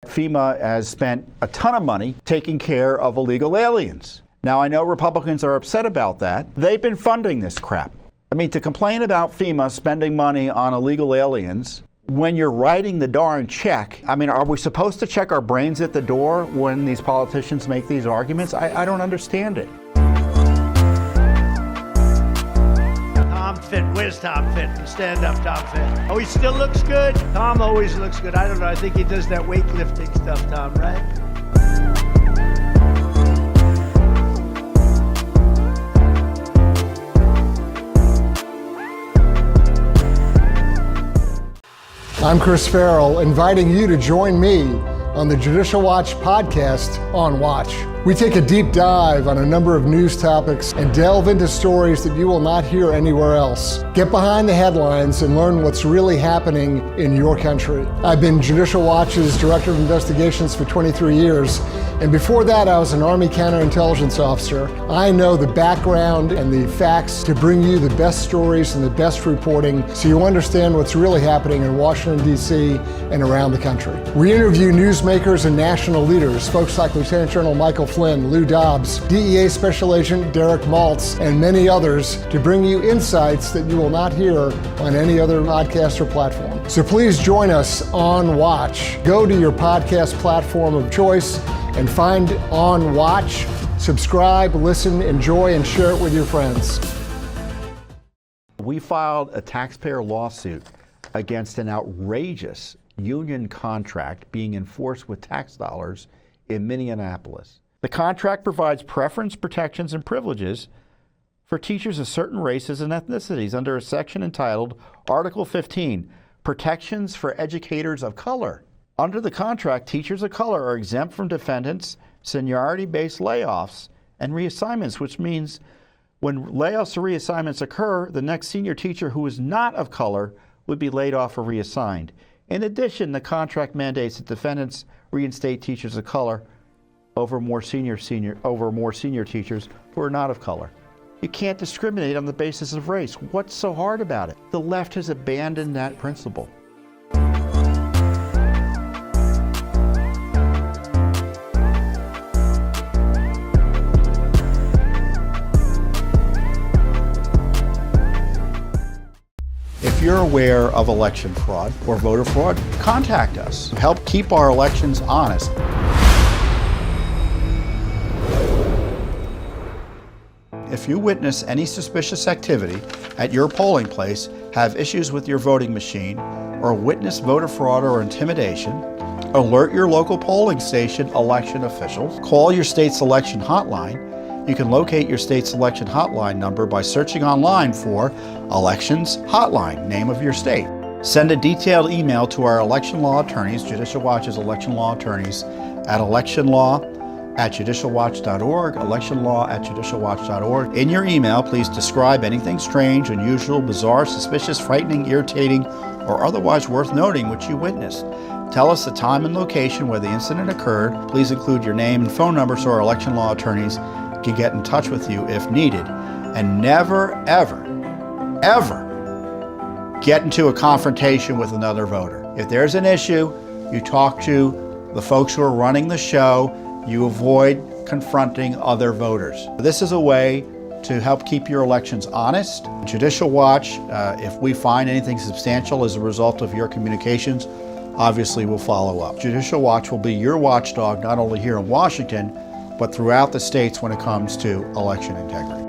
FEMA has spent a ton of money taking care of illegal aliens. Now, I know Republicans are upset about that. They've been funding this crap. I mean, to complain about FEMA spending money on illegal aliens when you're writing the darn check, I mean, are we supposed to check our brains at the door when these politicians make these arguments? I don't understand it. Tom Fit, where's Tom Fit? Stand up, Tom Fit. Oh, he still looks good? Tom always looks good. I don't know, I think he does that weightlifting stuff, Tom, right? I'm Chris Farrell, inviting you to join me on the Judicial Watch podcast on Watch. We take a deep dive on a number of news topics and delve into stories that you will not hear anywhere else. Get behind the headlines and learn what's really happening in your country. I've been Judicial Watch's Director of Investigations for 23 years, and before that I was an Army counterintelligence officer. I know the background and the facts to bring you the best stories and the best reporting so you understand what's really happening in Washington, D.C. and around the country. We interview newsmakers and national leaders, folks like Lieutenant General Michael Flynn, Lou Dobbs, DEA Special Agent Derek Maltz, and many others to bring you insights that you will not hear on any other podcast or platform. So please join us on Watch. Go to your podcast platform of choice and find On Watch. Subscribe, listen, enjoy, and share it with your friends. We filed a taxpayer lawsuit against an outrageous union contract being enforced with tax dollars in Minneapolis. The contract provides preference, protections, and privileges for teachers of certain races and ethnicities under a section entitled Article 15, Protections for Educators of Color. Under the contract, teachers of color are exempt from defendants' seniority-based layoffs and reassignments, which means when layoffs or reassignments occur, the next senior teacher who is not of color would be laid off or reassigned. In addition, the contract mandates that defendants reinstate teachers of color over more senior teachers who are not of color. You can't discriminate on the basis of race. What's so hard about it? The left has abandoned that principle. If you're aware of election fraud or voter fraud, contact us. Help keep our elections honest. If you witness any suspicious activity at your polling place, have issues with your voting machine, or witness voter fraud or intimidation, alert your local polling station election officials. Call your state's election hotline. You can locate your state's election hotline number by searching online for Elections Hotline, name of your state. Send a detailed email to our election law attorneys, Judicial Watch's election law attorneys, at electionlaw@judicialwatch.org, electionlaw@judicialwatch.org. In your email, please describe anything strange, unusual, bizarre, suspicious, frightening, irritating, or otherwise worth noting which you witnessed. Tell us the time and location where the incident occurred. Please include your name and phone number so our election law attorneys can get in touch with you if needed. And never, ever, ever get into a confrontation with another voter. If there's an issue, you talk to the folks who are running the show. You avoid confronting other voters. This is a way to help keep your elections honest. Judicial Watch, if we find anything substantial as a result of your communications, obviously we'll follow up. Judicial Watch will be your watchdog not only here in Washington, but throughout the states when it comes to election integrity.